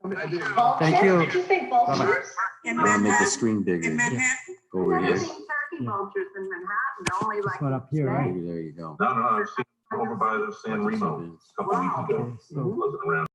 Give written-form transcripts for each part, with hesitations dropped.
Thank you. Did you say vultures? I'm gonna make the screen bigger. In Manhattan? Go over Never here. seen turkey vultures in Manhattan, only This like. one up here, right? Maybe there you go. No, I've seen them over by the San Remo a couple weeks ago. Okay, so Wasn't around.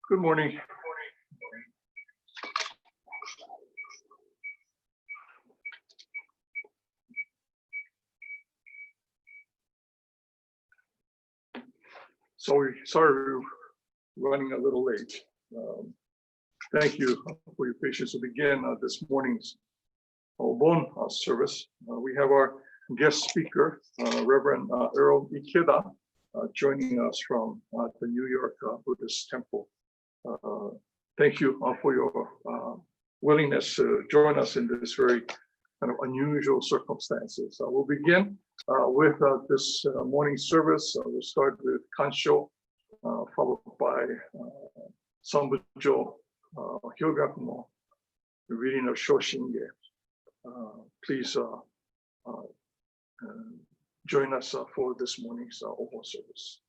Good morning. Sorry, we're running a little late. Thank you for your patience to begin this morning's Obon service. We have our guest speaker, Reverend Earl Ikeda, joining us from the New York Buddhist Temple. Thank you for your willingness to join us in this very kind of unusual circumstances. We'll begin with this morning service. We'll start with Kansho, followed by Sambujo Hyogakumo, the reading of Shoshinge. Please join us for this morning's Obon service.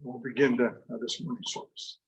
We'll begin then this morning's service.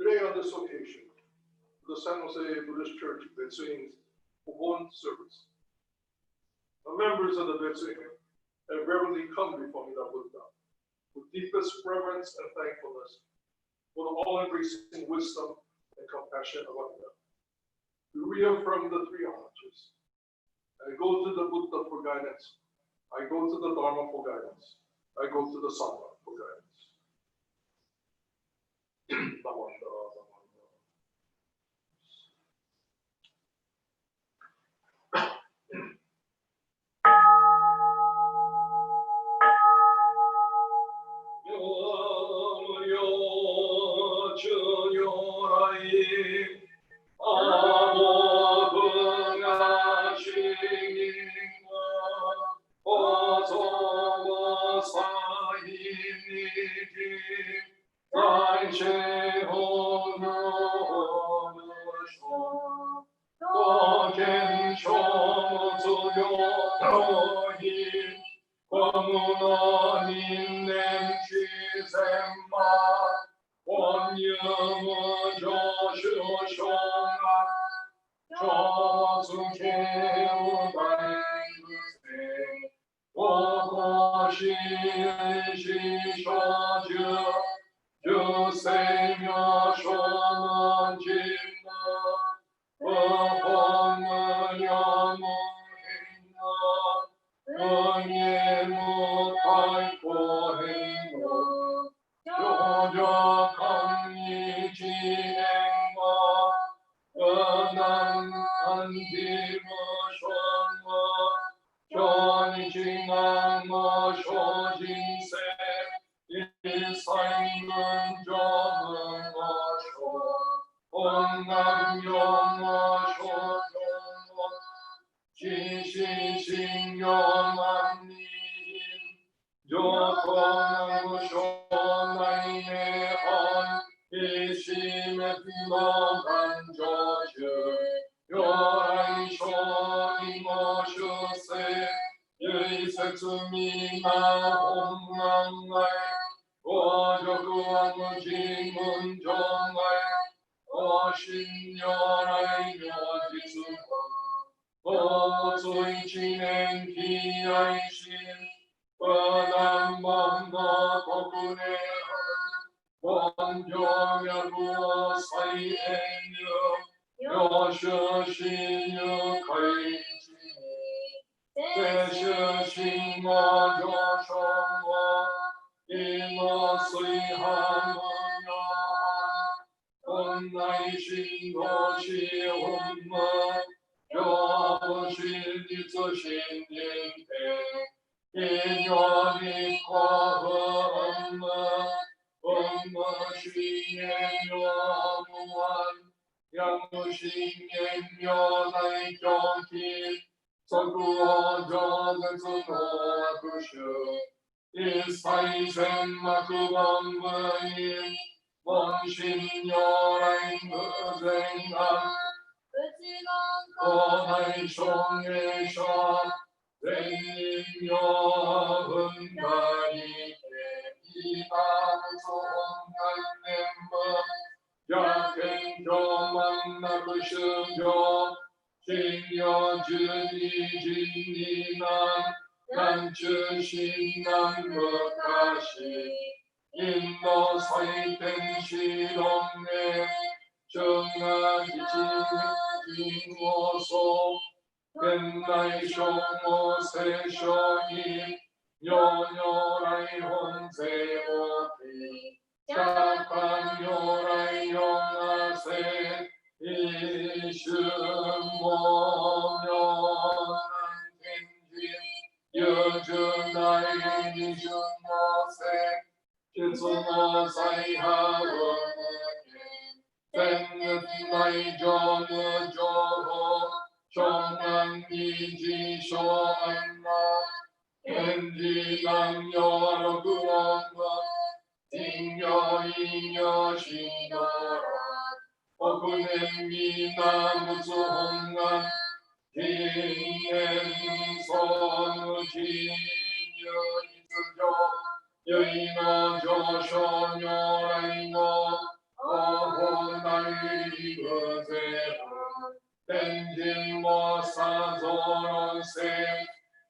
Today on this occasion, the San Jose Buddhist Church Betsuin's Obon Service, the members of the Betsuin and reverently come before Hida Buddha with deepest reverence and thankfulness for the all-embracing wisdom and compassion of our Buddha. We reaffirm the three hommages. I go to the Buddha for guidance. I go to the Dharma for guidance. I go to the Sangha for guidance. Namanda, namanda.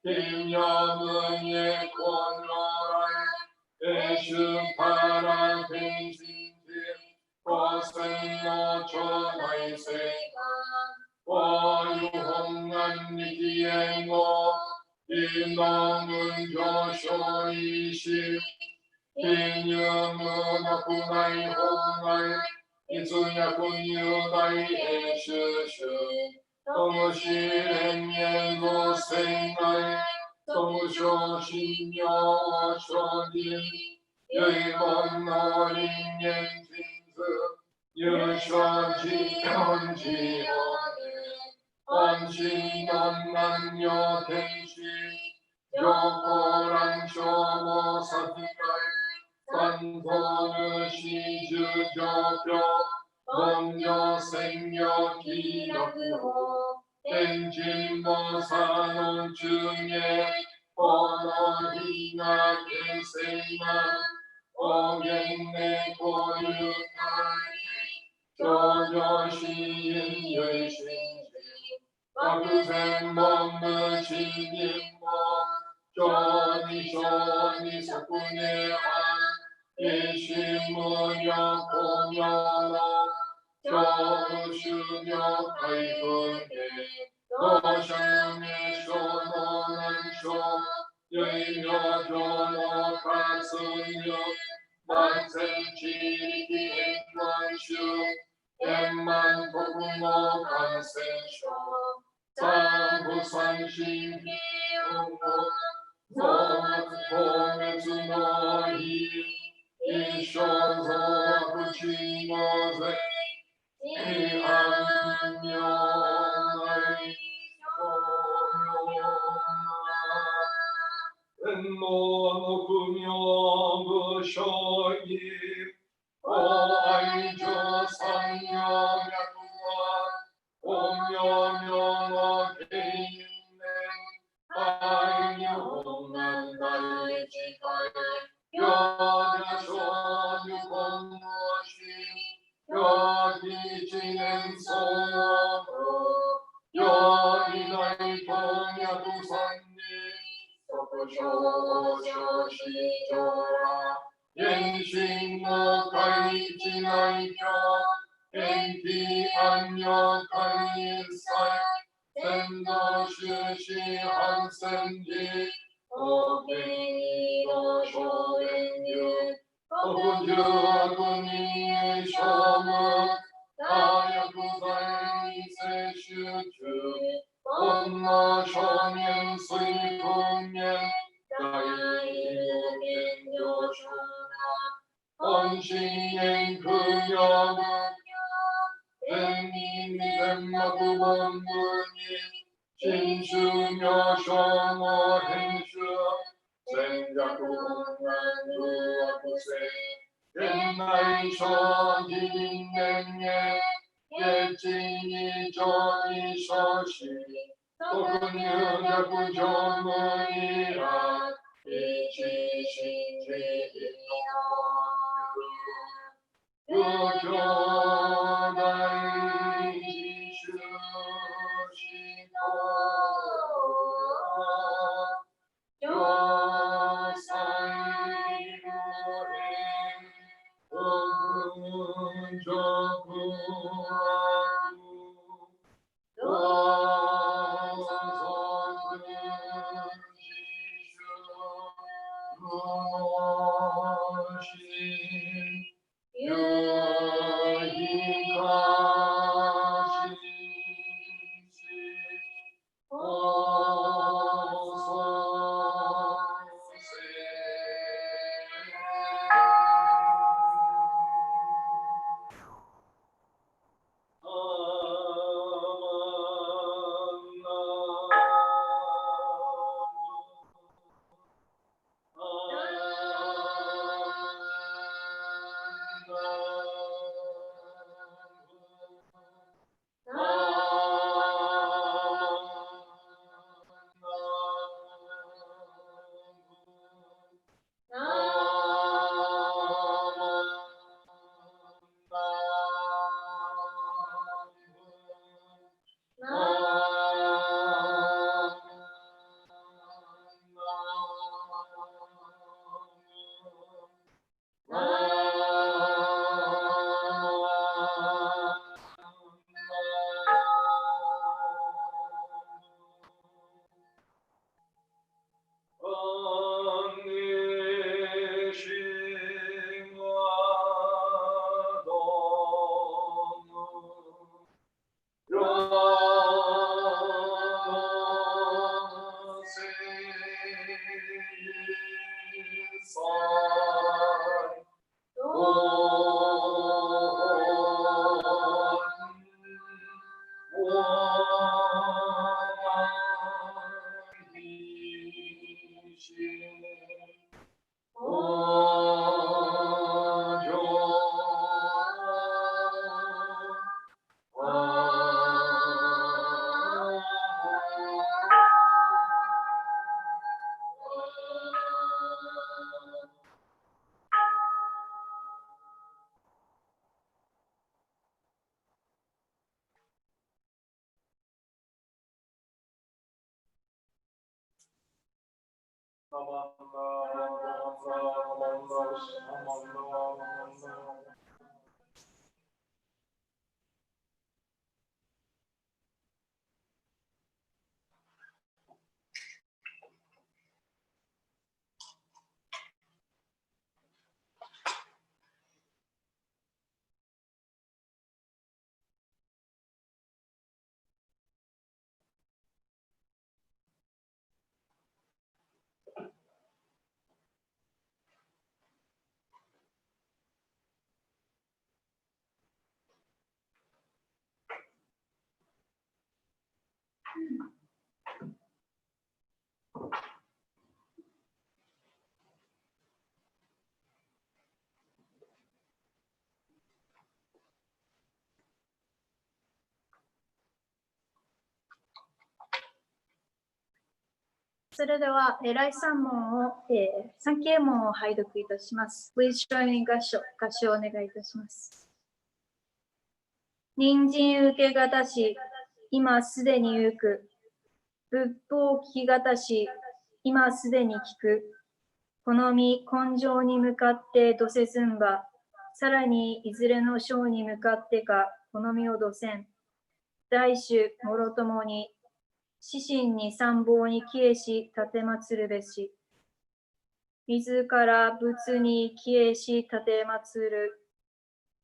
김여문의 권노라의 애슈파라 뱅신지 과생여 전하이세 과유홍난 니기행모 인왕은 여쇼이시 인유문 아쿠나이 홍나이 이즈야군유다이 애슈슈 동시행예노 생나이 동쇼신여 쇼니 여이건노인yen진즈 유쇼지현지호 안신연난여 대시 요고란쇼모 사티가이 산소느 시즈저뼈 몸여 생여 기여구호 땡진모사논 중에 언어히나 개세나 오갱내 고유타이 조조시인 열신지 아그생 먹는 신임모 조니 석군의 한 일심무여 공여로 조슈며 가이군에 도샹의 쇼노는 쇼 여이며 조노 가스며 만생지리기 행만슈 엠만 도구모 간생쇼 상부상신기웅모 소매주노이 이쇼소 부치모세 이안녕하이 엔노노구며 부쇼이 오아이조 상여야구와 옴여명어 개인네 아이유홍난 달지가에 여자소유공무시 여기지는 소로 여인의 동야구산니 서구쇼쇼시조라 옌신모 가이지나이교 엔티 안녕 가이사이 센도슈시 한센지 오갱이로 쇼엔유 오군주군이의 쇼무 다야구사이 세슈주 온나 쇼면 수이군면 가이무겐요쇼나 온시엔 그여무 엠미미덴마구본문이 신수녀 쇼모 행수 생자구난누아구세 옛나이 쇼기린냉예 예진이 조이 쇼시 도근유자구조문이라 이치신지이노 우교다이 지슈시도 요사이무행 오근조구하구 요사석은 지슈 무노신 유희나 それでは、礼三問を、三景問を拝読いたします。Please join me in 合唱をお願いいたします。人参受けがたし、今すでに行く。仏法聞きがたし、今すでに聞く。好み、根性に向かってどせずんば、さらにいずれの章に向かってか、好みをどせん。大衆、もろともに、死神に参謀に帰依し、立てまつるべし。自ら仏に帰依し、立てまつる。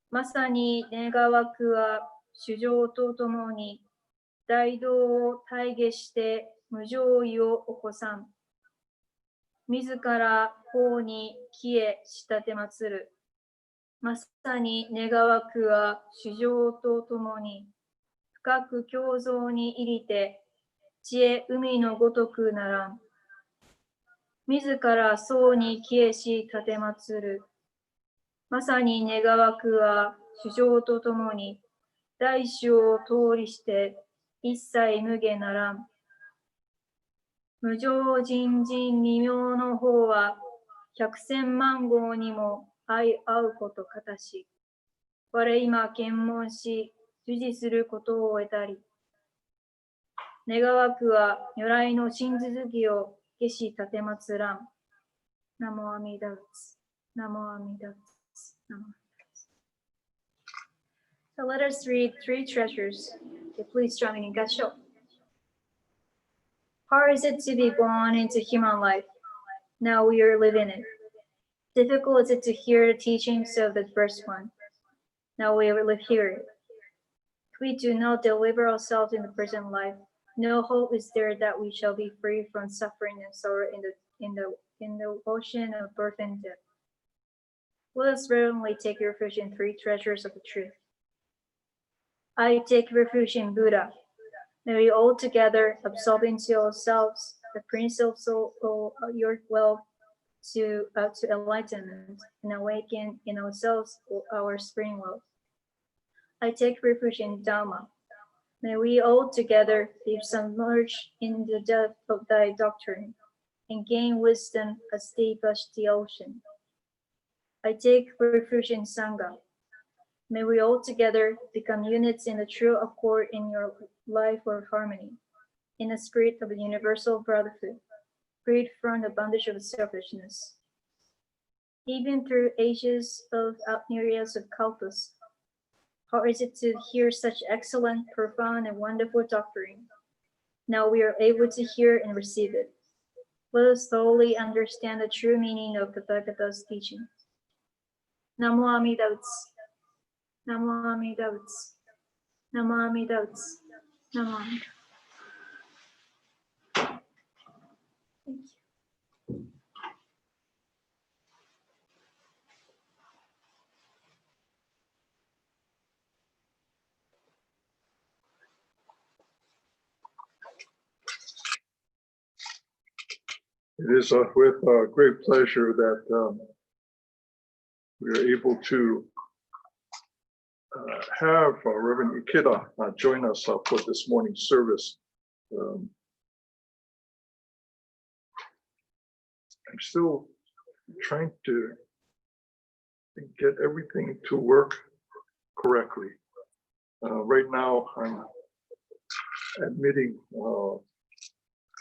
まさに願わくは、主情とともに、大道を体下して無常意を起こさん。自ら法に帰依し立てまつる。まさに願わくは主情とともに、深く胸像に入りて、知恵海のごとくならん。自ら僧に帰依し立てまつる。まさに願わくは主情とともに、大衆を通りして一切無下ならん。無常人人未明の方は百千万号にも相合うことかたし、我今検問し、受持することを得たり、願わくは如来の真続きを下し立てまつらん。ナモ阿弥陀仏。ナモ阿弥陀仏。ナモ阿弥陀仏。So let us read three treasures. Okay, please join me in Gasho. Hard is it to be born into human life. Now we are living it. Difficult is it to hear the teachings of the first one. Now we live here it. If we do not deliver ourselves in the present life, no hope is there that we shall be free from suffering and sorrow in the ocean of birth and death. Let us reverently take refuge in three treasures of the truth. I take refuge in Buddha. May we all together absorb into ourselves the principle of your will to enlightenment and awaken in ourselves our spring will. I take refuge in Dharma. May we all together be submerged in the depth of thy doctrine and gain wisdom as deep as the ocean. I take refuge in Sangha. May we all together become units in the true accord in your life of harmony, in the spirit of the universal brotherhood, freed from the bondage of selfishness. Even through ages of myriads of kalpas, how is it to hear such excellent, profound, and wonderful doctrine? Now we are able to hear and receive it. Let us thoroughly understand the true meaning of the Tathagata's teaching. Namo Amida Butsu. Namo Amida Butsu. Namo Amida Butsu. Namo Amida. Thank you. It is with great pleasure that we are able to have Reverend Ikeda join us for this morning's service. I'm still trying to get everything to work correctly. Right now, I'm admitting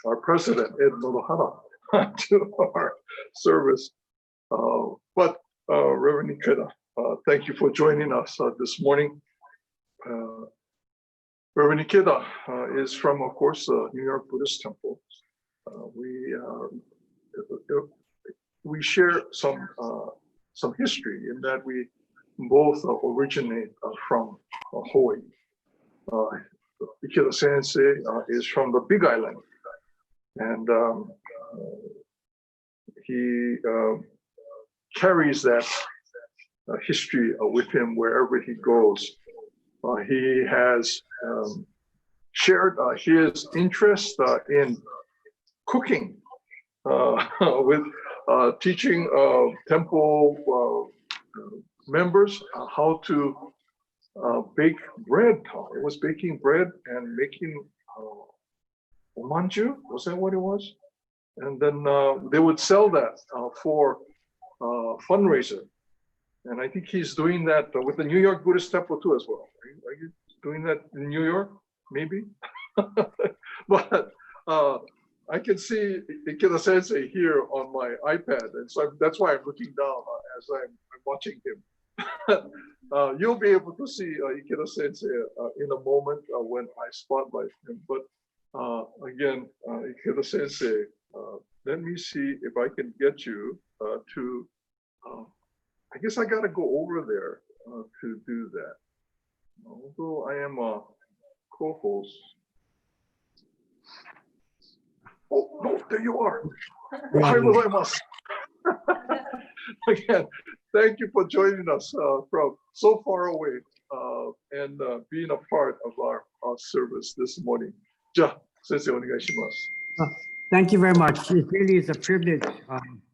our president, Ed Nodohara, to our service. But Reverend Ikeda, thank you for joining us this morning. Reverend Ikeda is from, of course, the New York Buddhist Temple. We share some history in that we both originate from Hawaii. Ikeda Sensei is from the Big Island, and he carries that history with him wherever he goes. He has shared his interest in cooking with teaching temple members how to bake bread. It was baking bread and making omanju, was that what it was? And then they would sell that for fundraiser. And I think he's doing that with the New York Buddhist Temple too as well. Are you doing that in New York? Maybe. But I can see Ikeda Sensei here on my iPad, and so that's why I'm looking down as I'm watching him. You'll be able to see Ikeda Sensei in a moment when I spotlight him. But again, Ikeda Sensei, let me see if I can get you to. I guess I got to go over there to do that. Although I am a co-host. Oh, no, there you are. Again, thank you for joining us from so far away and being a part of our service this morning. Thank you very much. It really is a privilege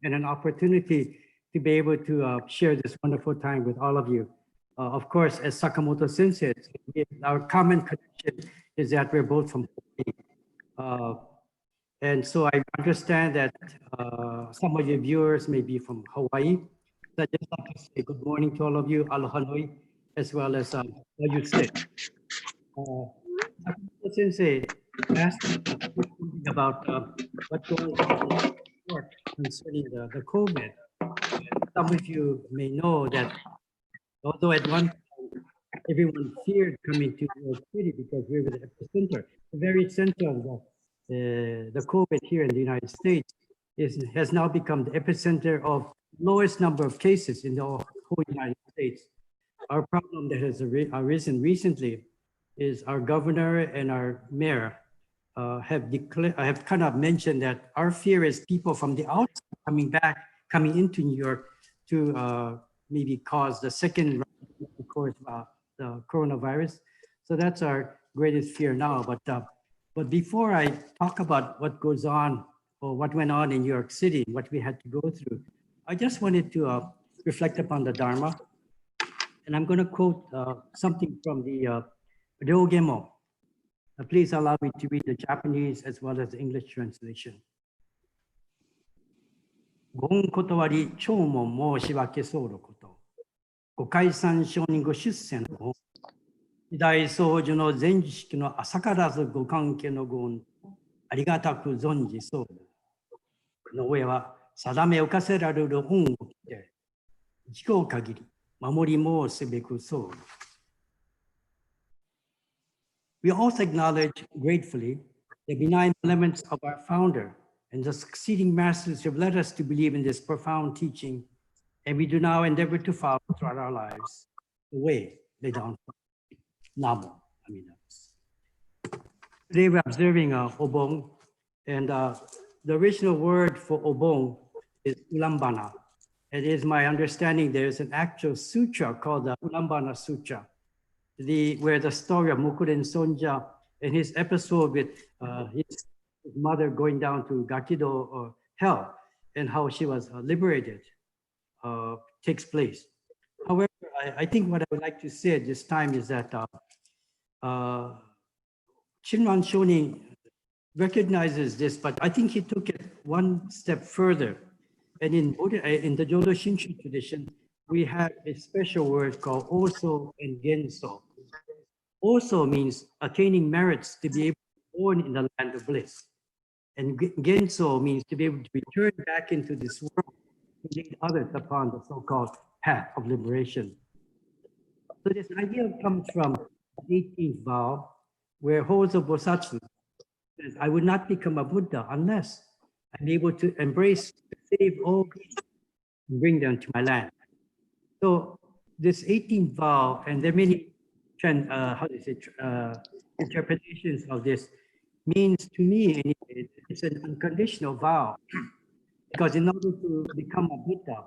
and an opportunity to be able to share this wonderful time with all of you. Of course, as Sakamoto Sensei, our common connection is that we're both from Hawaii. And so I understand that some of your viewers may be from Hawaii. So I just like to say good morning to all of you, aloha nui, as well as how you say. Sakamoto Sensei asked about what's going on concerning the COVID. Some of you may know that although at one time everyone feared coming to New York City because we were the epicenter, the very center of the COVID here in the United States has now become the epicenter of lowest number of cases in the whole United States. Our problem that has arisen recently is our governor and our mayor have kind of mentioned that our fear is people from the outside coming into New York to maybe cause the second round, of course, the coronavirus. So that's our greatest fear now. But before I talk about what goes on or what went on in New York City, what we had to go through, I just wanted to reflect upon the Dharma. And I'm going to quote something from the Ryogemo. Please allow me to read the Japanese as well as the English translation. ごん断り長も申し訳そうのこと。ご解散承認ご出世のご。時代宗樹の前式の朝からずご関係のご恩。ありがたく存じそう。この上は定めを課せられる恩を聞いて、時効限り守り申すべくそう。We also acknowledge gratefully the benign elements of our founder and the succeeding masters who have led us to believe in this profound teaching, and we do now endeavor to follow throughout our lives the way laid down. Namo Amida. Today we're observing Obon, and the original word for Obon is Ulambana. It is my understanding there's an actual sutra called the Ulambana Sutra, where the story of Mukuren Sonja and his episode with his mother going down to Gakido or hell and how she was liberated takes place. However, I think what I would like to say at this time is that Shinran Shonin recognizes this, but I think he took it one step further. And in the Jodo Shinshu tradition, we have a special word called Oso and Genso. Oso means attaining merits to be able to be born in the land of bliss. And Genso means to be able to return back into this world to lead others upon the so-called path of liberation. So this idea comes from the 18th vow, where Hozo Bosatsu says, I would not become a Buddha unless I'm able to embrace, save all beings and bring them to my land. So this 18th vow, and there are many interpretations of this, means to me anyway, it's an unconditional vow. Because in order to become a Buddha,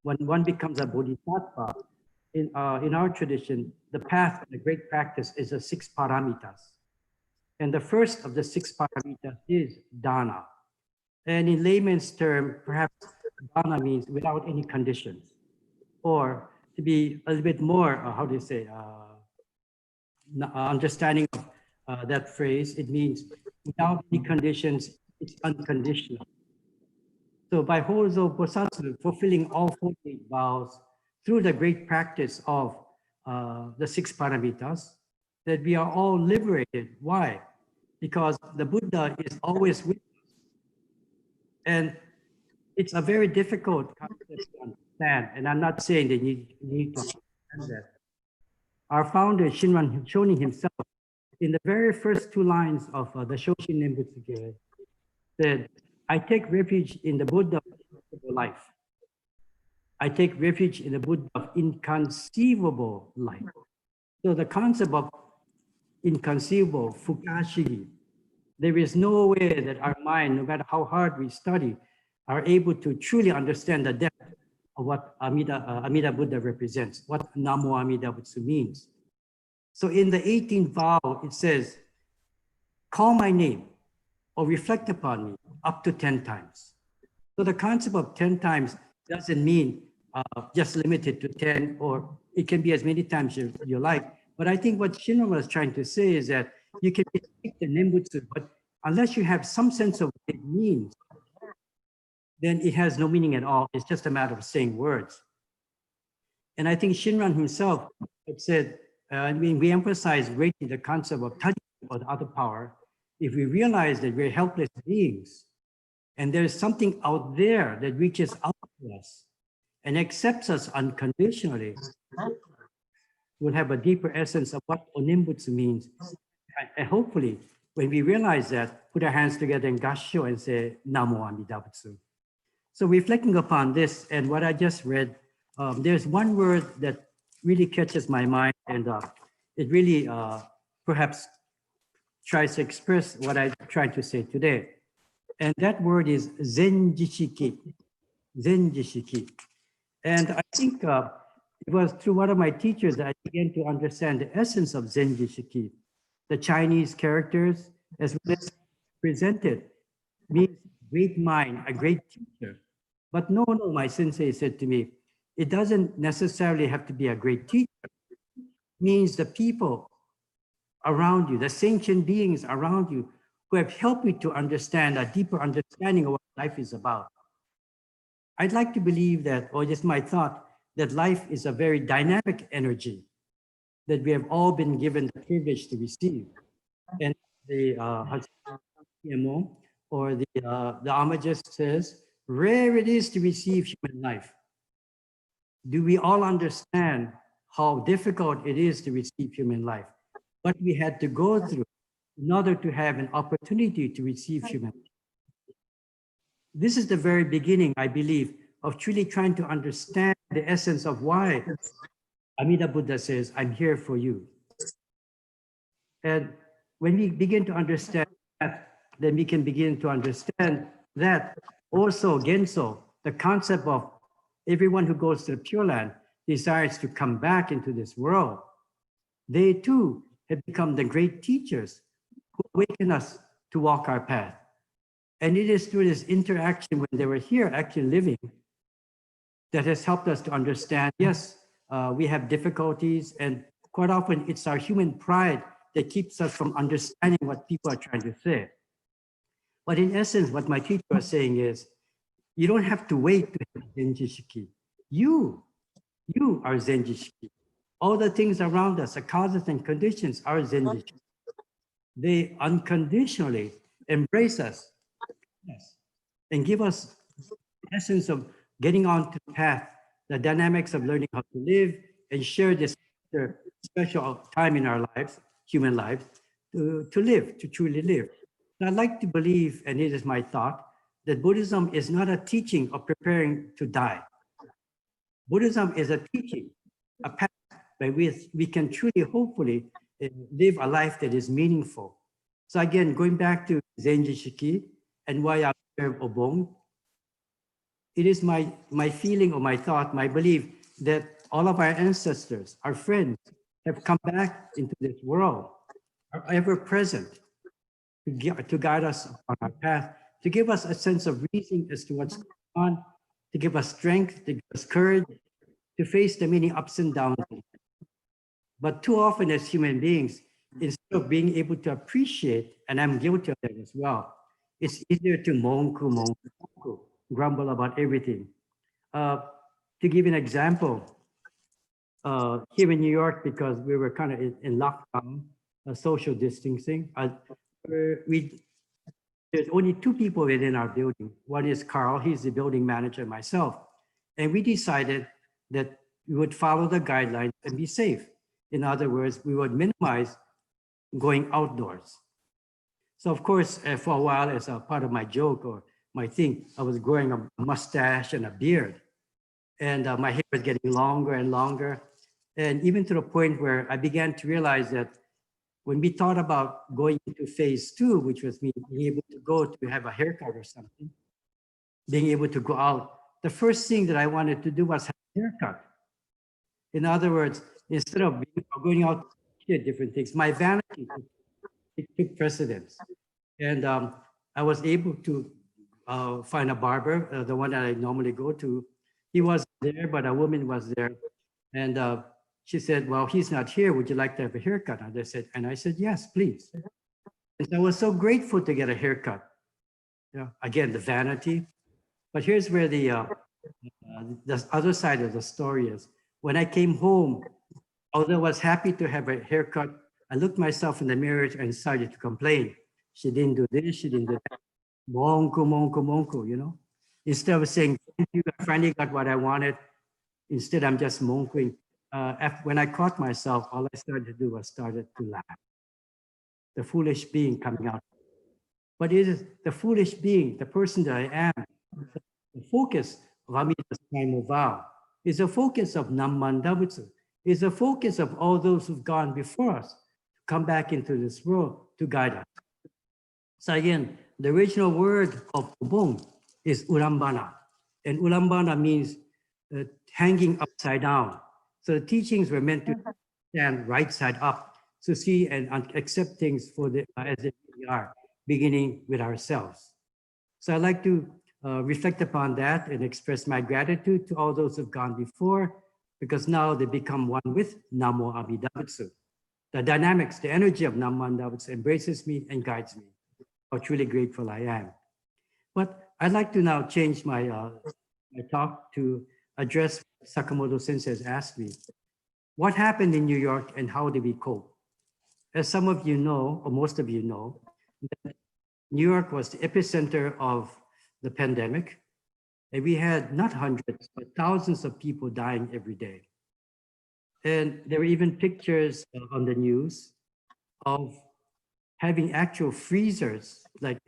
when one becomes a Bodhisattva, in our tradition, the path of the great practice is the 6 paramitas. And the first of the 6 paramitas is dana. And in layman's term, perhaps dana means without any conditions. Or to be a little bit more, how do you say, understanding of that phrase, it means without any conditions, it's unconditional. So by Hozo Bosatsu fulfilling all 48 vows through the great practice of the 6 paramitas, that we are all liberated. Why? Because the Buddha is always with us. And it's a very difficult concept to understand. And I'm not saying that you need to understand that. Our founder, Shinran Shonin himself, in the very first 2 lines of the Shoshin Nembutsuge, said, I take refuge in the Buddha of life. I take refuge in the Buddha of inconceivable life. So the concept of inconceivable, fukashi, there is no way that our mind, no matter how hard we study, are able to truly understand the depth of what Amida Buddha represents, what Namo Amida Butsu means. So in the 18th vow, it says, call my name or reflect upon me up to 10 times. So the concept of 10 times doesn't mean just limited to 10, or it can be as many times you like. But I think what Shinran was trying to say is that you can speak the Nembutsu, but unless you have some sense of what it means, then it has no meaning at all. It's just a matter of saying words. And I think Shinran himself had said, we emphasize greatly the concept of touching or the other power. If we realize that we're helpless beings, and there's something out there that reaches out to us and accepts us unconditionally, we'll have a deeper essence of what Onimbutsu means. And hopefully, when we realize that, put our hands together in Gassho and say, Namo Amida Butsu. So reflecting upon this and what I just read, there's one word that really catches my mind, and it really perhaps tries to express what I tried to say today. And that word is Zenjishiki. Zenjishiki. And I think it was through one of my teachers that I began to understand the essence of Zenjishiki. The Chinese characters, as well as presented, means great mind, a great teacher. But no, my sensei said to me, it doesn't necessarily have to be a great teacher. It means the people around you, the sentient beings around you, who have helped me to understand a deeper understanding of what life is about. I'd like to believe that, or just my thought, that life is a very dynamic energy that we have all been given the privilege to receive. And the PMO or the Amagist says, rare it is to receive human life. Do we all understand how difficult it is to receive human life? What we had to go through in order to have an opportunity to receive human life. This is the very beginning, I believe, of truly trying to understand the essence of why Amida Buddha says, I'm here for you. And when we begin to understand that, then we can begin to understand that also Genso, the concept of everyone who goes to the Pure Land desires to come back into this world. They too have become the great teachers who awaken us to walk our path. And it is through this interaction when they were here actually living that has helped us to understand, yes, we have difficulties, and quite often it's our human pride that keeps us from understanding what people are trying to say. But in essence, what my teacher was saying is, you don't have to wait to have Zenji Shiki. You are Zenji Shiki. All the things around us, the causes and conditions are Zenji Shiki. They unconditionally embrace us, yes, and give us the essence of getting on to the path, the dynamics of learning how to live and share this special time in our lives, human lives, to live, to truly live. And I'd like to believe, and it is my thought, that Buddhism is not a teaching of preparing to die. Buddhism is a teaching, a path by which we can truly, hopefully, live a life that is meaningful. So again, going back to Zenji Shiki and why I serve Obon, it is my feeling or my thought, my belief that all of our ancestors, our friends, have come back into this world, are ever present to guide us on our path, to give us a sense of reason as to what's going on, to give us strength, to give us courage, to face the many ups and downs. But too often as human beings, instead of being able to appreciate, and I'm guilty of that as well, it's easier to monku, grumble about everything. To give an example, here in New York, because we were kind of in lockdown, social distancing, there's only two people within our building. One is Carl, he's the building manager, myself. And we decided that we would follow the guidelines and be safe. In other words, we would minimize going outdoors. So of course, for a while, as a part of my joke or my thing, I was growing a mustache and a beard. And my hair was getting longer and longer. And even to the point where I began to realize that when we thought about going into phase 2, which was me being able to go to have a haircut or something, being able to go out, the first thing that I wanted to do was have a haircut. In other words, instead of going out to different things, my vanity took precedence. And I was able to find a barber, the one that I normally go to. He wasn't there, but a woman was there. And she said, well, he's not here. Would you like to have a haircut? And I said, yes, please. And I was so grateful to get a haircut. Yeah, again, the vanity. But here's where the other side of the story is. When I came home, although I was happy to have a haircut, I looked myself in the mirror and started to complain. She didn't do this, she didn't do that. Monku, you know? Instead of saying, thank you, I finally got what I wanted. Instead, I'm just monkuing. When I caught myself, all I started to do was started to laugh. The foolish being coming out. But it is the foolish being, the person that I am, the focus of Amita's primal vow, is a focus of Namman Dabutsu, is a focus of all those who've gone before us, to come back into this world to guide us. So again, the original word of Obon is Ulambana. And Ulambana means hanging upside down. So the teachings were meant to stand right side up, to see and accept things for as they really are, beginning with ourselves. So I'd like to reflect upon that and express my gratitude to all those who've gone before, because now they become one with Namo Amida Butsu. The dynamics, the energy of Namman Dabutsu embraces me and guides me. How truly grateful I am. But I'd like to now change my, my talk to address Sakamoto Sensei has asked me. What happened in New York and how did we cope? As some of you know, or most of you know, New York was the epicenter of the pandemic. And we had not hundreds, but thousands of people dying every day. And there were even pictures on the news of having actual freezers, like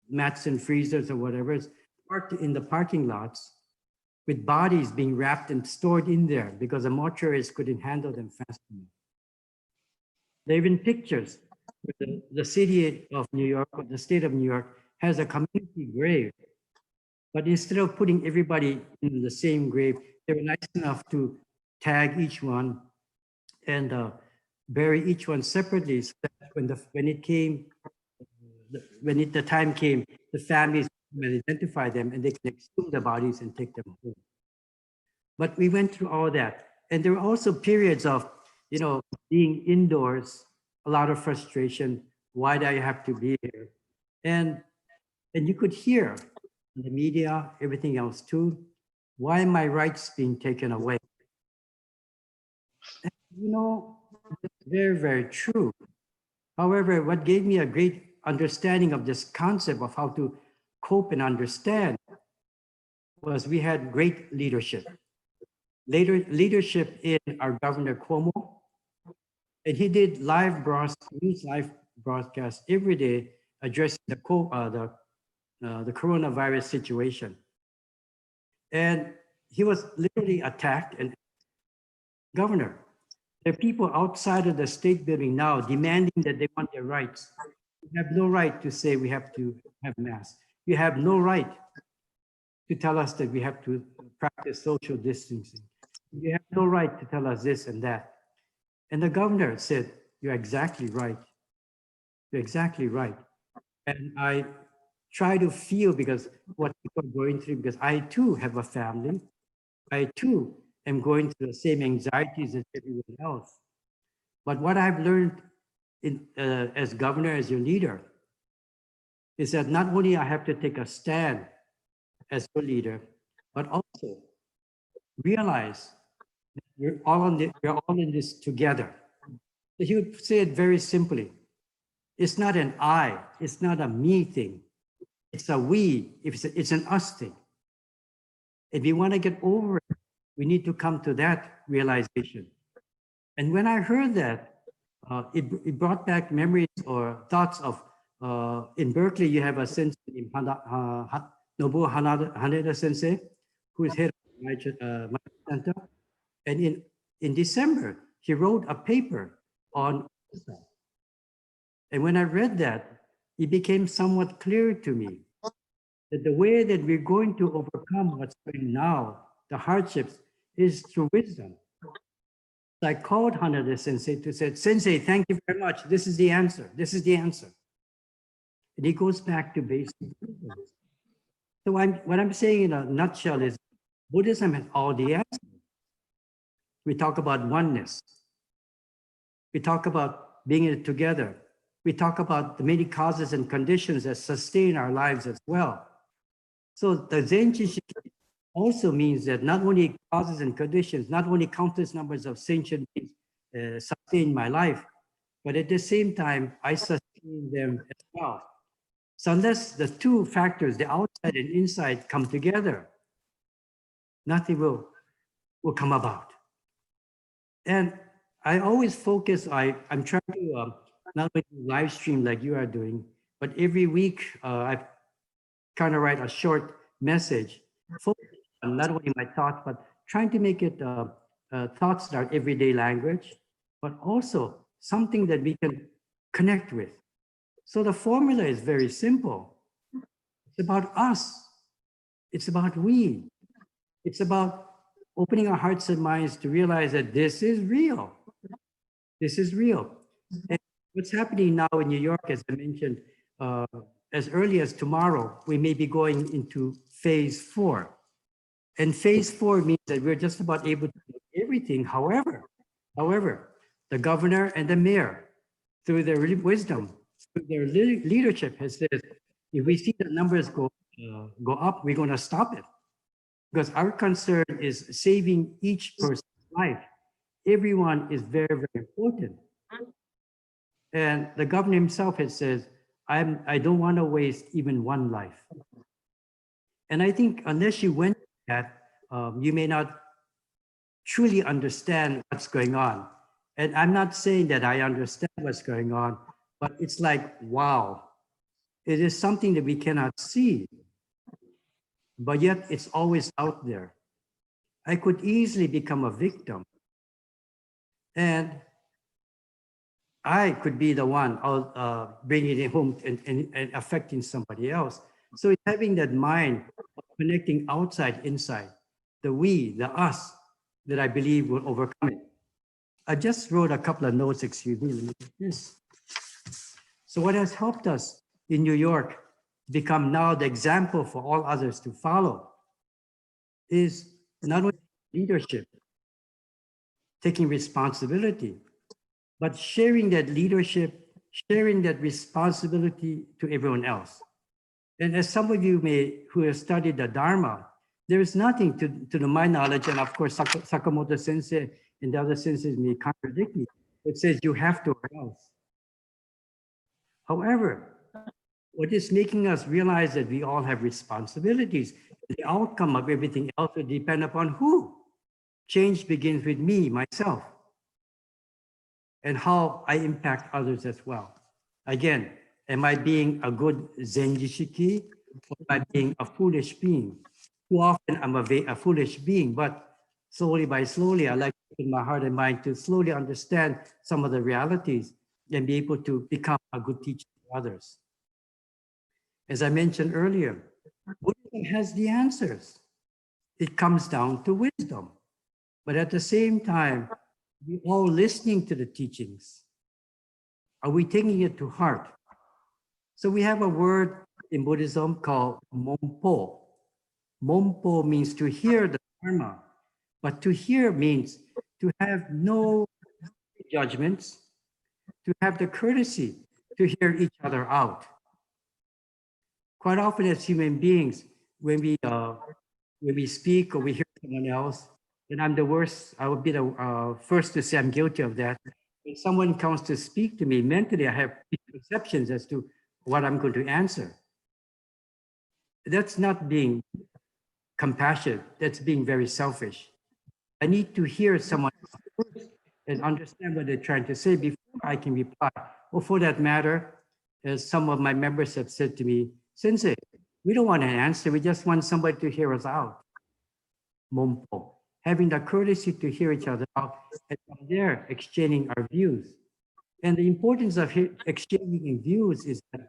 Matson freezers or whatever, parked in the parking lots with bodies being wrapped and stored in there because the mortuaries couldn't handle them fast enough. There have been pictures where the city of New York, or the state of New York, has a community grave. But instead of putting everybody in the same grave, they were nice enough to tag each one and bury each one separately, so that when the time came, the families will identify them and they can exhume the bodies and take them home. But we went through all that. And there were also periods of, being indoors, a lot of frustration. Why do I have to be here? And you could hear in the media, everything else too, why are my rights being taken away? And, it's very, very true. However, what gave me a great understanding of this concept of how to cope and understand was we had great leadership. Leadership in our Governor Cuomo, and he did news live broadcast every day addressing the coronavirus situation. And he was literally attacked. And Governor, there are people outside of the state building now demanding that they want their rights. You have no right to say we have to have masks. You have no right to tell us that we have to practice social distancing. You have no right to tell us this and that. And the governor said, you're exactly right. You're exactly right. And I try to feel because what people are going through, because I too have a family. I too am going through the same anxieties as everyone else. But what I've learned as governor, as your leader, is that not only I have to take a stand as your leader, but also realize that we're all in this together. So he would say it very simply. It's not an I, it's not a me thing. It's a we, it's an us thing. If we want to get over it, we need to come to that realization. And when I heard that, it brought back memories or thoughts of, in Berkeley, you have a sensei named Nobuo Haneda sensei, who is head of my center. And in December, he wrote a paper on, and when I read that, it became somewhat clear to me that the way that we're going to overcome what's going now, the hardships, is through wisdom. So I called Haneda sensei to say, Sensei, thank you very much. This is the answer. This is the answer. And he goes back to basic wisdom. So what I'm saying in a nutshell is Buddhism has all the answers. We talk about oneness. We talk about being in it together. We talk about the many causes and conditions that sustain our lives as well. So the Zen Shinshiki also means that not only causes and conditions, not only countless numbers of sentient beings sustain my life, but at the same time, I sustain them as well. So unless the two factors, the outside and inside, come together, nothing will come about. And I always focus, I'm trying to not only live stream like you are doing, but every week I kind of write a short message, focus on not only my thoughts, but trying to make it thoughts that are everyday language, but also something that we can connect with. So the formula is very simple. It's about us. It's about we. It's about opening our hearts and minds to realize that this is real. This is real. And what's happening now in New York, as I mentioned, as early as tomorrow, we may be going into phase 4. And phase 4 means that we're just about able to do everything. However, the governor and the mayor, through their wisdom, through their leadership, has said, if we see the numbers go up, we're going to stop it. Because our concern is saving each person's life. Everyone is very, very important. And the governor himself has said, I don't want to waste even one life. And I think unless you went through that, you may not truly understand what's going on. And I'm not saying that I understand what's going on, but it's like, wow, it is something that we cannot see, but yet it's always out there. I could easily become a victim. And I could be the one bringing it home and affecting somebody else. So it's having that mind of connecting outside, inside, the we, the us, that I believe will overcome it. I just wrote a couple of notes, excuse me. Yes. So what has helped us in New York become now the example for all others to follow is not only leadership, taking responsibility, but sharing that leadership, sharing that responsibility to everyone else. And as some of you who have studied the Dharma, there is nothing to my knowledge, and of course Sakamoto Sensei and the other senseis may contradict me. It says you have to or else. However, what is making us realize that we all have responsibilities, the outcome of everything else will depend upon who? Change begins with me, myself, and how I impact others as well. Again, am I being a good Zenjishiki, or am I being a foolish being? Too often I'm a foolish being, but slowly by slowly, I like in my heart and mind to slowly understand some of the realities and be able to become a good teacher to others. As I mentioned earlier, Buddhism has the answers. It comes down to wisdom. But at the same time, we all listening to the teachings. Are we taking it to heart? So we have a word in Buddhism called mompo. Mompo means to hear the Dharma, but to hear means to have no judgments, to have the courtesy to hear each other out. Quite often as human beings, when we speak or we hear someone else, and I'm the worst, I would be the first to say I'm guilty of that. When someone comes to speak to me, mentally I have perceptions as to what I'm going to answer. That's not being compassionate, that's being very selfish. I need to hear someone first and understand what they're trying to say before I can reply. Or for that matter, as some of my members have said to me, Sensei, we don't want an answer, we just want somebody to hear us out. Mompo, having the courtesy to hear each other out, and from there, exchanging our views. And the importance of exchanging views is that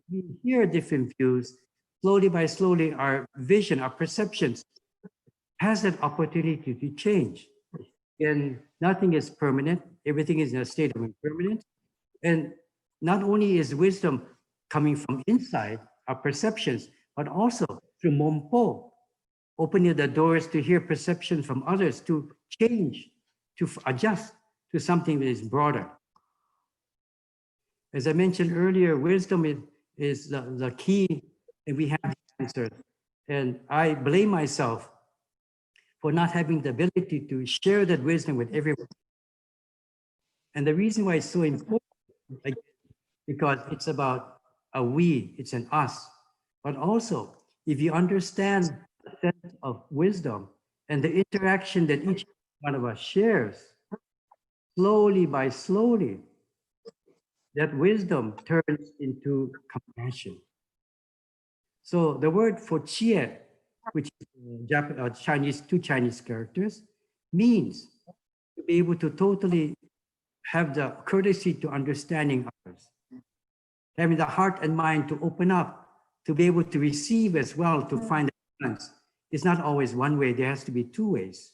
we hear different views, slowly by slowly, our vision, our perceptions has that opportunity to change. And nothing is permanent, everything is in a state of impermanence. And not only is wisdom coming from inside our perceptions, but also through mompo, opening the doors to hear perceptions from others, to change, to adjust to something that is broader. As I mentioned earlier, wisdom is the key, and we have the answer. And I blame myself for not having the ability to share that wisdom with everyone. And the reason why it's so important, because it's about a we, it's an us. But also, if you understand the sense of wisdom and the interaction that each one of us shares, slowly by slowly, that wisdom turns into compassion. So the word for jie, which is Chinese, two Chinese characters, means to be able to totally have the courtesy to understanding others, having the heart and mind to open up, to be able to receive as well, to find the balance. It's not always one way, there has to be two ways.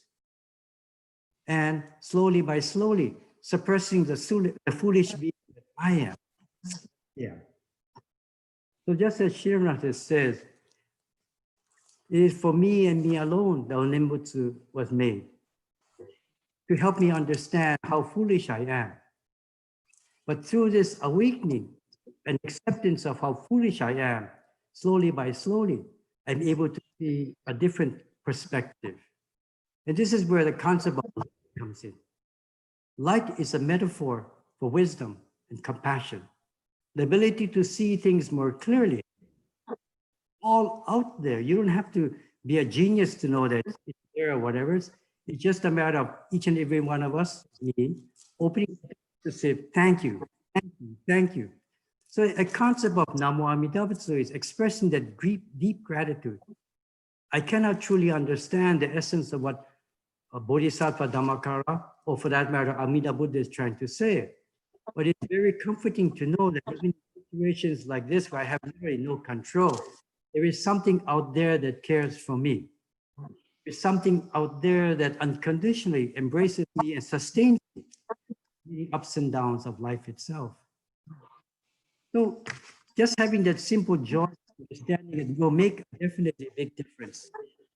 And slowly by slowly, suppressing the foolish being that I am. Yeah. So just as Shiranatha says, it is for me and me alone that Onenbutsu was made, to help me understand how foolish I am. But through this awakening and acceptance of how foolish I am, slowly by slowly, I'm able to see a different perspective. And this is where the concept of light comes in. Light is a metaphor for wisdom and compassion, the ability to see things more clearly. All out there. You don't have to be a genius to know that it's there or whatever. It's just a matter of each and every one of us opening to say, thank you, thank you, thank you. So a concept of Namo Amida Butsu is expressing that deep gratitude. I cannot truly understand the essence of what a Bodhisattva Dhammakara, or for that matter, Amida Buddha is trying to say. But it's very comforting to know that even in situations like this, where I have really no control, there is something out there that cares for me. There's something out there that unconditionally embraces me and sustains me in the ups and downs of life itself. So just having that simple joy understanding it will make definitely a big difference.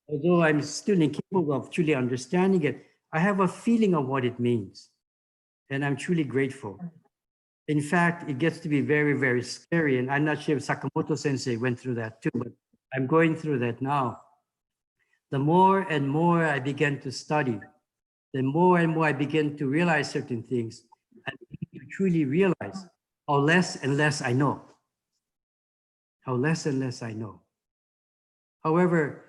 Although I'm still incapable of truly understanding it, I have a feeling of what it means. And I'm truly grateful. In fact, it gets to be very, very scary. And I'm not sure if Sakamoto Sensei went through that too, but I'm going through that now. The more and more I begin to study, the more and more I begin to realize certain things, and to truly realize how less and less I know. How less and less I know. However,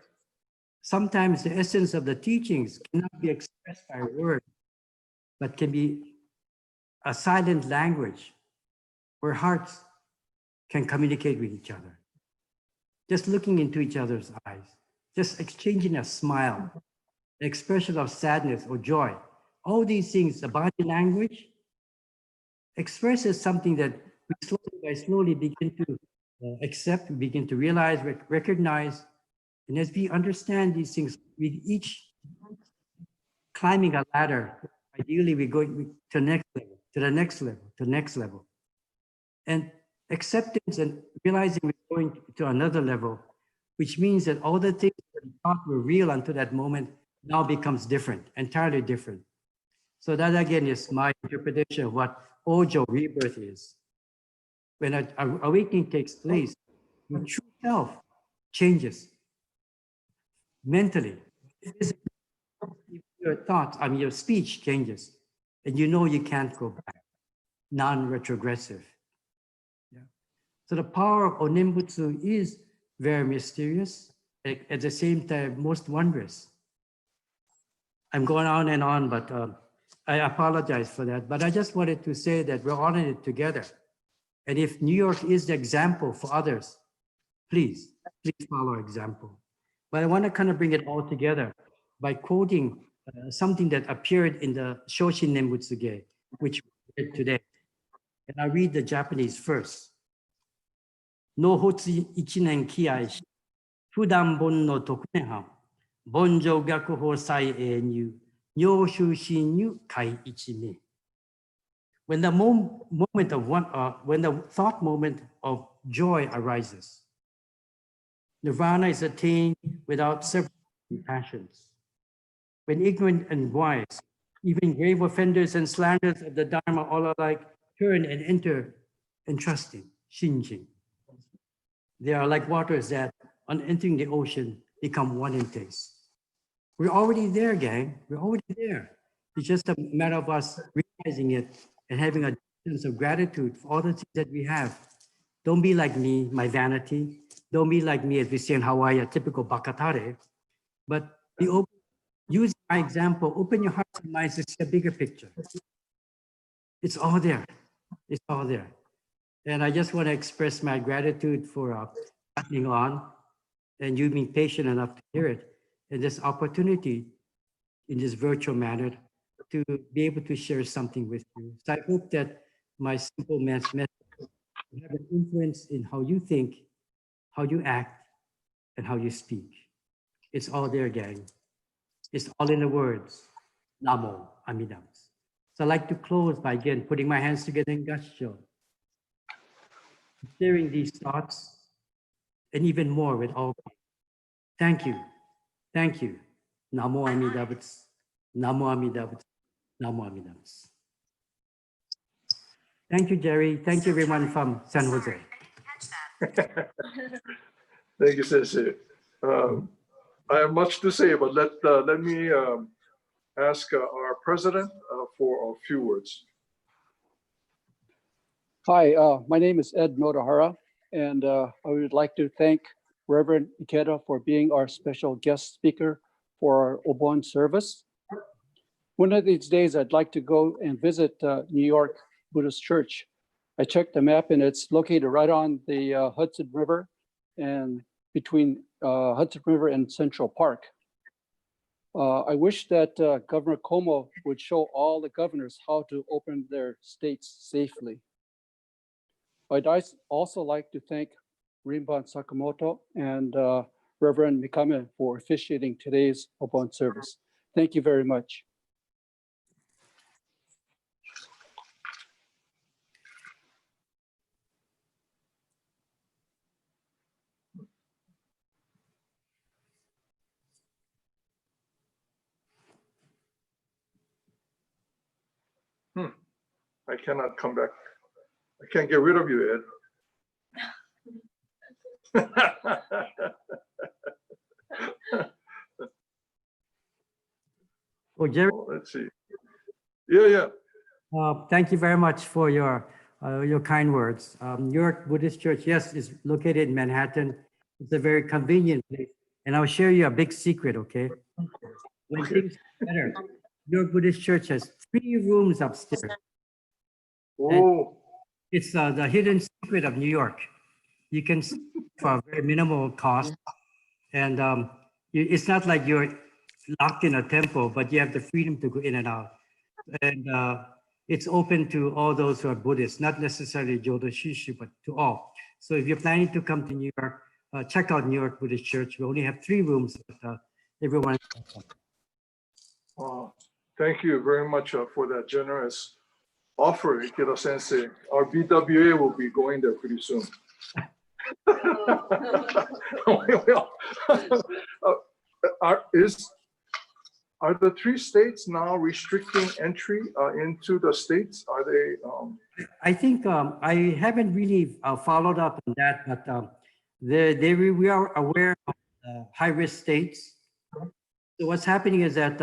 sometimes the essence of the teachings cannot be expressed by words, but can be a silent language where hearts can communicate with each other. Just looking into each other's eyes, just exchanging a smile, an expression of sadness or joy. All these things, the body language expresses something that we slowly begin to accept, we begin to realize, recognize. And as we understand these things, with each climbing a ladder, ideally we go to the next level, to the next level, to the next level. And acceptance and realizing we're going to another level, which means that all the things that we thought were real until that moment now becomes different, entirely different. So that again is my interpretation of what Ojo rebirth is. When an awakening takes place, your true self changes mentally, physically. Your thoughts, your speech changes, and you know you can't go back, non-retrogressive. Yeah. So the power of Onembutsu is very mysterious, at the same time, most wondrous. I'm going on and on, but I apologize for that. But I just wanted to say that we're all in it together. And if New York is the example for others, please follow our example. But I want to kind of bring it all together by quoting something that appeared in the Shoshin Nembutsuge, which we read today. And I read the Japanese first. No hotsu ichinen kiai shi, fudan bon no tokuneha, bonjo gakuho sai e nyu, nyoshu shinyu kai ichime. When the moment of when the thought moment of joy arises, nirvana is attained without several passions. When ignorant and wise, even grave offenders and slanders of the Dharma all alike turn and enter entrusting, shinjin. They are like waters that, on entering the ocean, become one in taste. We're already there, gang. We're already there. It's just a matter of us realizing it and having a sense of gratitude for all the things that we have. Don't be like me, my vanity. Don't be like me, as we say in Hawaii, a typical bakatare. But be open. Use my example. Open your hearts and minds to see a bigger picture. It's all there. It's all there. And I just want to express my gratitude for passing on and you being patient enough to hear it. And this opportunity in this virtual manner to be able to share something with you. So I hope that my simple message will have an influence in how you think, how you act, and how you speak. It's all there, gang. It's all in the words, Namo Amidams. So I'd like to close by again putting my hands together in Gassho, sharing these thoughts, and even more with all. Thank you. Thank you. Namo Amidabats. Namo Amidabats. Namo Amidabats. Thank you, Jerry. Thank you, everyone from San Jose. Thank you, Sensei. I have much to say, but let me ask our president for a few words. Hi, my name is Ed Notohara, and I would like to thank Reverend Ikeda for being our special guest speaker for our Obon service. One of these days, I'd like to go and visit New York Buddhist Church. I checked the map, and it's located right on the Hudson River and between Hudson River and Central Park. I wish that Governor Cuomo would show all the governors how to open their states safely. I'd also like to thank Rinban Sakamoto and Reverend Mikame for officiating today's Obon service. Thank you very much. I cannot come back. I can't get rid of you, Ed. Oh, Jerry, Oh, let's see. Yeah. thank you very much for your kind words. New York Buddhist Church, yes, is located in Manhattan. It's a very convenient place. And I'll share you a big secret, okay? When things get better, New York Buddhist Church has 3 rooms upstairs. Oh, It's the hidden secret of New York. You can stay for a very minimal cost. And it's not like you're locked in a temple, but you have the freedom to go in and out. And it's open to all those who are Buddhists, not necessarily Jodo Shishu, but to all. So if you're planning to come to New York, check out New York Buddhist Church. We only have 3 rooms, but everyone. thank you very much for that generous offer, Ikeda Sensei. Our BWA will be going there pretty soon. Are the 3 states now restricting entry into the states? Are they? I think I haven't really followed up on that, but we are aware of high-risk states. So what's happening is that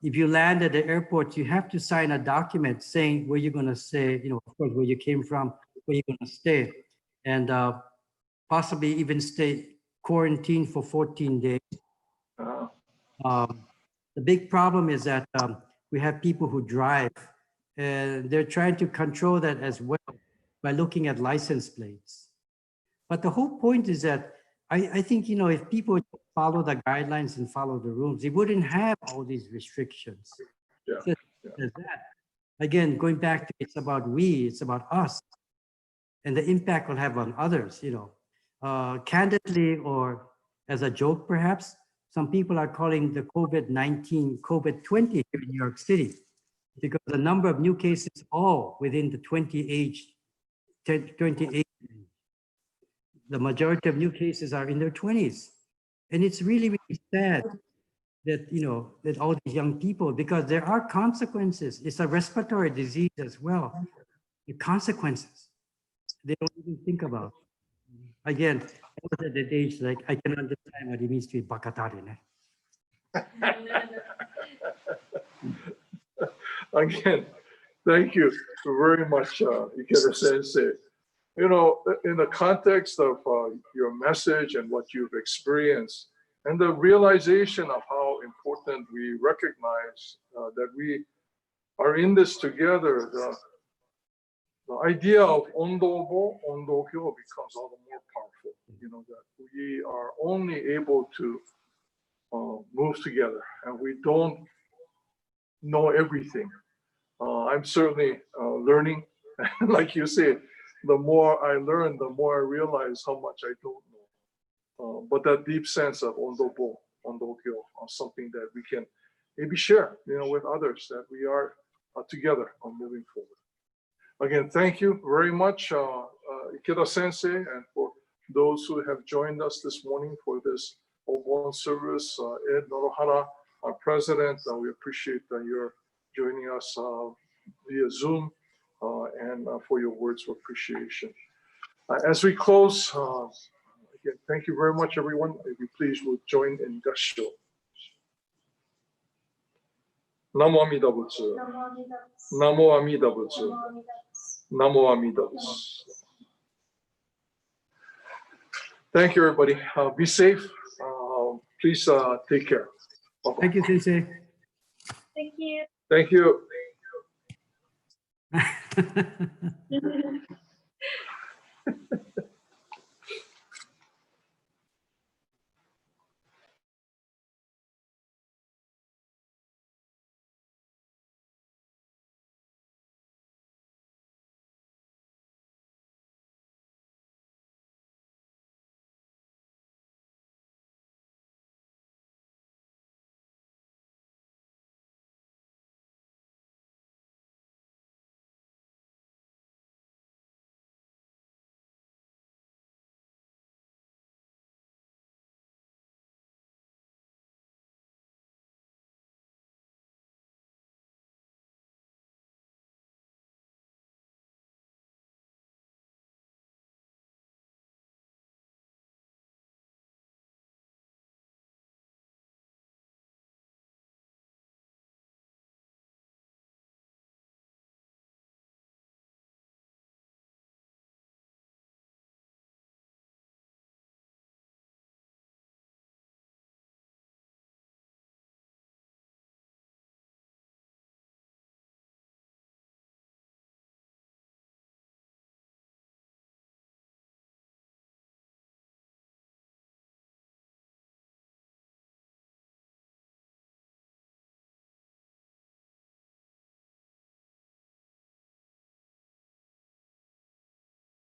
if you land at the airport, you have to sign a document saying where you're going to stay, of course, where you came from, where you're going to stay, and possibly even stay quarantined for 14 days. The big problem is that we have people who drive, and they're trying to control that as well by looking at license plates. But the whole point is that I think, if people follow the guidelines and follow the rules, they wouldn't have all these restrictions. Yeah, So there's that. Again, going back to it's about we, it's about us, and the impact will have on others, candidly or as a joke perhaps. Some people are calling the COVID-19 COVID-20 here in New York City because the number of new cases all within the 28. The majority of new cases are in their 20s. And it's really, really sad that, that all these young people, because there are consequences. It's a respiratory disease as well. The consequences, they don't even think about. Again, I was at that age, like, I can understand what it means to be bakatari. Again, thank you very much, Ikeda Sensei. In the context of your message and what you've experienced, and the realization of how important we recognize that we are in this together, the idea of Ondobo, Ondokyo becomes all the more powerful. That we are only able to move together, and we don't know everything. I'm certainly learning, like you say. The more I learn, the more I realize how much I don't know. But that deep sense of Ondobo, Ondokyo, something that we can maybe share, with others, that we are together on moving forward. Again, thank you very much, Ikeda Sensei, and for those who have joined us this morning for this Obon service, Ed Norohara, our president. We appreciate your joining us via Zoom. And for your words of appreciation. As we close, again, thank you very much, everyone. If you please will join in Gassho. Namo Amida Butsu. Namo Amida Butsu. Namo Amida Butsu. Thank you, everybody. Be safe. Please take care. Bye-bye. Thank you, Sensei. Thank you. Thank you. Thank you.